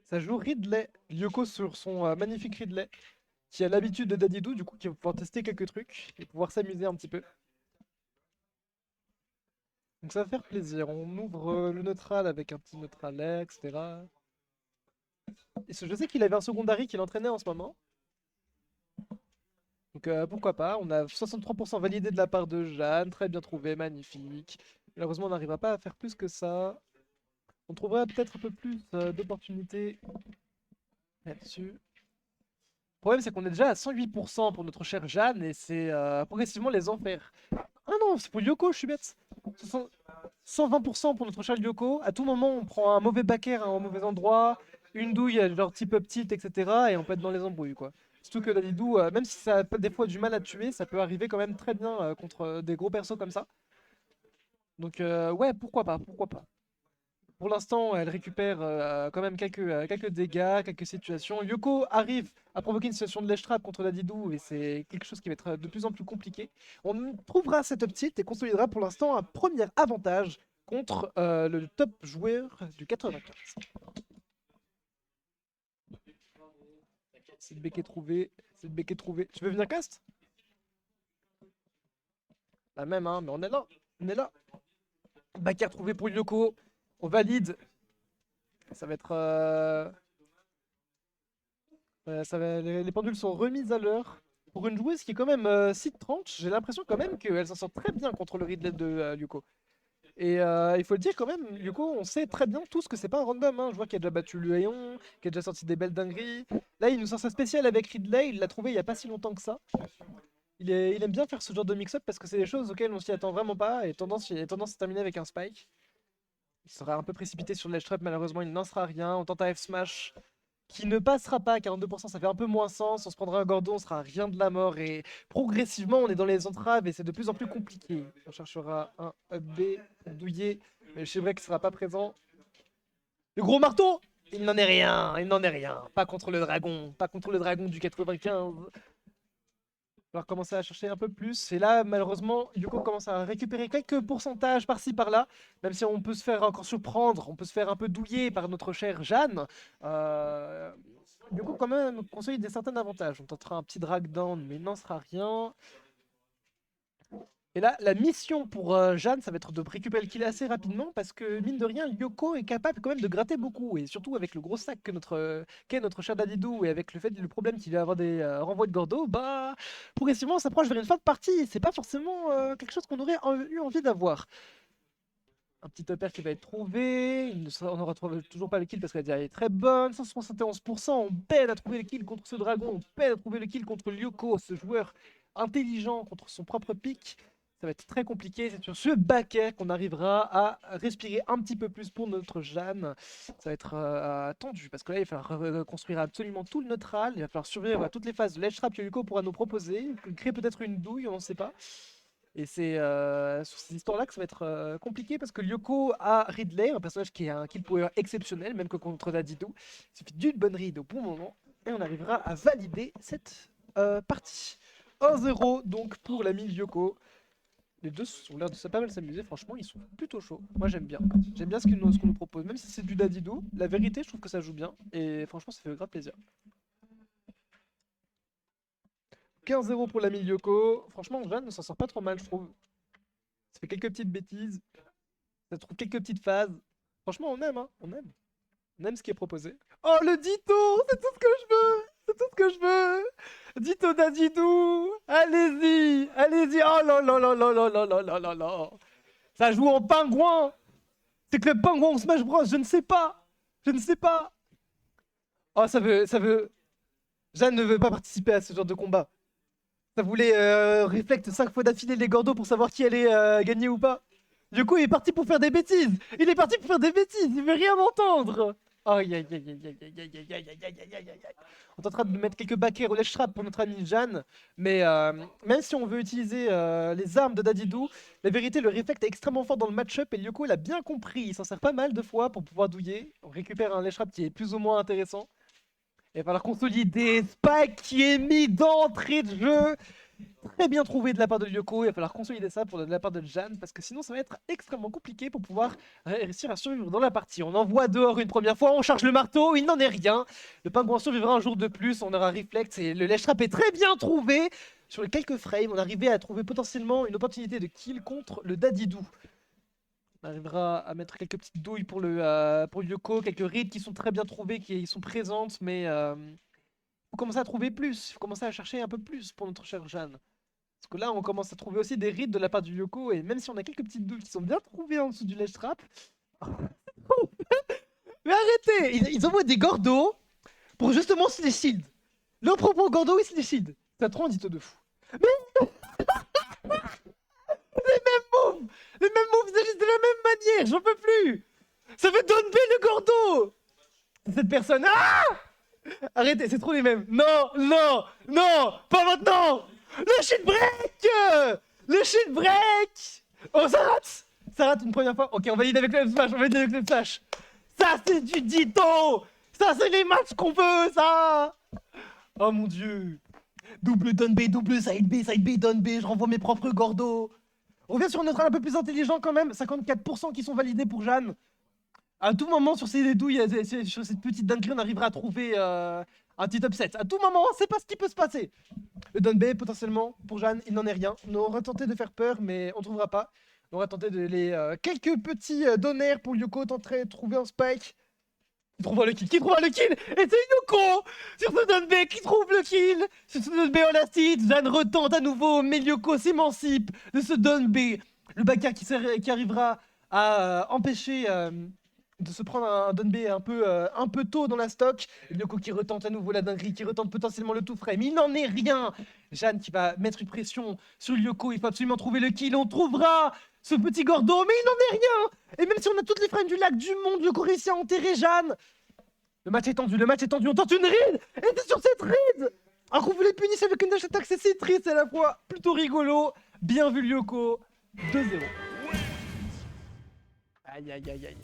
Ça joue Ridley. Lyoko sur son magnifique Ridley, qui a l'habitude de Dadidou, du coup, qui va pouvoir tester quelques trucs et pouvoir s'amuser un petit peu. Donc ça va faire plaisir. On ouvre le neutral avec un petit neutral air, etc. Et je sais qu'il avait un secondary qu'il entraînait en ce moment. Donc pourquoi pas. On a 63% validé de la part de Jeanne. Très bien trouvé, magnifique. Malheureusement, on n'arrivera pas à faire plus que ça. On trouvera peut-être un peu plus d'opportunités là-dessus. Le problème, c'est qu'on est déjà à 108% pour notre chère Jeanne et c'est progressivement les enfers. Ah non, c'est pour Yoko, je suis bête. 120% pour notre chère Yoko. À tout moment, on prend un mauvais backer hein, au mauvais endroit, une douille, genre type up tilt, etc. Et on peut être dans les embrouilles, quoi. Surtout que Dadidou, même si ça a des fois du mal à tuer, ça peut arriver quand même très bien contre des gros persos comme ça. Donc ouais, pourquoi pas, pourquoi pas. Pour l'instant, elle récupère quand même quelques dégâts, quelques situations. Yoko arrive à provoquer une situation de ledge trap contre Dadidou et c'est quelque chose qui va être de plus en plus compliqué. On trouvera cette up tilt et consolidera pour l'instant un premier avantage contre le top joueur du 95. C'est le bec est trouvé, c'est le bec est trouvé. Tu veux venir cast? La même, hein, mais on est là, on est là. Backer trouvé pour Yoko, on valide. Ça va être... les pendules sont remises à l'heure. Pour une joueuse qui est quand même 6-30, j'ai l'impression quand même qu'elle s'en sort très bien contre le Ridley de Yuko. Et il faut le dire quand même, Yuko, on sait très bien tous que c'est pas un random. Hein. Je vois qu'il a déjà battu Lueon, qu'il a déjà sorti des belles dingueries. Là, il nous sort sa spéciale avec Ridley, il l'a trouvé il y a pas si longtemps que ça. Il aime bien faire ce genre de mix-up parce que c'est des choses auxquelles on s'y attend vraiment pas et il a tendance à terminer avec un spike. Il sera un peu précipité sur le ledge trap, malheureusement il n'en sera rien. On tente un F-smash qui ne passera pas, 42% ça fait un peu moins sens, on se prendra un Gordo, on sera rien de la mort et progressivement on est dans les entraves et c'est de plus en plus compliqué. On cherchera un up B douillé, mais le Shellbreak sera pas présent. Le gros marteau, il n'en est rien, il n'en est rien. Pas contre le dragon du 95. On va commencer à chercher un peu plus. Et là, malheureusement, Yuko commence à récupérer quelques pourcentages par-ci par-là. Même si on peut se faire encore surprendre, on peut se faire un peu douiller par notre chère Jeanne. Yuko, quand même, consolide des certains avantages. On tentera un petit drag down, mais il n'en sera rien. Et là, la mission pour Jeanne, ça va être de récupérer le kill assez rapidement parce que, mine de rien, Yoko est capable quand même de gratter beaucoup. Et surtout avec le gros sac qu'est notre cher Dadidou et avec le problème qu'il va avoir des renvois de Gordo, bah, progressivement, on s'approche vers une fin de partie. C'est pas forcément quelque chose qu'on aurait eu envie d'avoir. Un petit upper qui va être trouvé. On n'aura toujours pas le kill parce que la DI est très bonne. 171%. On peine à trouver le kill contre ce dragon. On peine à trouver le kill contre Lyoko, ce joueur intelligent contre son propre pick. Ça va être très compliqué. C'est sur ce backer qu'on arrivera à respirer un petit peu plus pour notre Jeanne. Ça va être tendu parce que là, il va falloir reconstruire absolument tout le neutral. Il va falloir survivre à toutes les phases de ledge trap que Lyoko pourra nous proposer. Créer peut-être une douille, on ne sait pas. Et c'est sur ces histoires-là que ça va être compliqué parce que Lyoko a Ridley, un personnage qui a un kill power exceptionnel, même que contre Dadidou. Il suffit d'une bonne read au bon moment et on arrivera à valider cette partie. 1-0 donc pour l'ami Lyoko. Les deux ont l'air de pas mal s'amuser, franchement, ils sont plutôt chauds. Moi j'aime bien. J'aime bien ce qu'on nous propose, même si c'est du Dadidou. La vérité, je trouve que ça joue bien et franchement, ça fait grave plaisir. 15-0 pour l'ami Lyoko. Franchement, Jeanne ne s'en sort pas trop mal, je trouve. Ça fait quelques petites bêtises. Ça trouve quelques petites phases. Franchement, on aime, hein. On aime. On aime ce qui est proposé. Oh, le Ditto! C'est tout ce que je veux! C'est tout ce que je veux! Ditto Dadidou! Allez-y! Allez-y! Oh là là là là là là là là là là! Ça joue en pingouin! C'est que le pingouin ou Smash Bros, je ne sais pas! Je ne sais pas! Oh, ça veut... Jeanne ne veut pas participer à ce genre de combat. Ça voulait réflecte 5 fois d'affilée les Gordos pour savoir qui allait gagner ou pas. Du coup, il est parti pour faire des bêtises. Il est parti pour faire des bêtises. Il veut rien entendre. Aïe aïe aïe aïe aïe aïe aïe aïe aïe aïe aïe aïe aïe aïe. On est en train de mettre quelques backers au ledge trap pour notre ami Jeanne, mais même si on veut utiliser les armes de Dadidou, la vérité, le Reflect est extrêmement fort dans le match-up et Lyoko il a bien compris, il s'en sert pas mal de fois pour pouvoir douiller. On récupère un ledge trap qui est plus ou moins intéressant. Il va falloir consolider Spike qui est mis d'entrée de jeu. Très bien trouvé de la part de Lyoko, il va falloir consolider ça de la part de Jeanne, parce que sinon ça va être extrêmement compliqué pour pouvoir réussir à survivre dans la partie. On envoie dehors une première fois, on charge le marteau, il n'en est rien. Le pingouin survivra un jour de plus, on aura Reflect et le ledge trap est très bien trouvé. Sur les quelques frames, on arrivait à trouver potentiellement une opportunité de kill contre le Dadidou. On arrivera à mettre quelques petites douilles pour Lyoko, quelques rides qui sont très bien trouvées, qui sont présentes, mais faut commencer à trouver plus, il faut commencer à chercher un peu plus pour notre chère Jeanne. Parce que là, on commence à trouver aussi des rides de la part du Lyoko, et même si on a quelques petites douilles qui sont bien trouvées en dessous du ledge trap. Mais arrêtez! Ils envoient des gordos pour justement se les shield. Le propos gordo, ils se les shield. Ça trop un dito de fou. Mais moves! Les mêmes moves de la même manière, j'en peux plus! Ça veut Don B le gordo! Cette personne. Ah! Arrêtez, c'est trop les mêmes. Non, non, non, pas maintenant! Le shit break! Le shit break! Oh, ça rate! Ça rate une première fois. Ok, on valide avec le M-Smash, on valide avec le M-Smash. Ça, c'est du Dito! Ça, c'est les matchs qu'on veut, ça! Oh mon dieu! Double Don B, double side B, Don B, je renvoie mes propres gordos. On revient sur un neutral un peu plus intelligent quand même. 54% qui sont validés pour Jeanne. À tout moment, sur ces douilles, sur cette petite dinguerie, on arrivera à trouver un petit upset. À tout moment, c'est pas ce qui peut se passer. Le Don B, potentiellement, pour Jeanne, il n'en est rien. On aura tenté de faire peur, mais on trouvera pas. On aura tenté de les... quelques petits donnaires pour Lyoko, tenter de trouver un spike. Qui trouvera le kill? Qui trouvera le kill? Et c'est Lyoko sur ce Don B qui trouve le kill. Sur ce Don B en acide, Jeanne retente à nouveau, mais Lyoko s'émancipe de ce Don B. Le backer qui arrivera à empêcher... de se prendre un Don B un peu tôt dans la stock. Lyoko qui retente à nouveau la dinguerie, qui retente potentiellement le tout frame. Il n'en est rien. Jeanne qui va mettre une pression sur Lyoko. Il faut absolument trouver le kill. On trouvera ce petit gordo, mais il n'en est rien. Et même si on a toutes les frames du lac du monde, Lyoko réussit à enterrer Jeanne. Le match est tendu, le match est tendu. On tente une ride. Et c'est sur cette ride. Alors qu'on vous les punisse avec une dash attack, c'est si triste à la fois. Plutôt rigolo. Bien vu Lyoko. 2-0. Aïe aïe aïe aïe.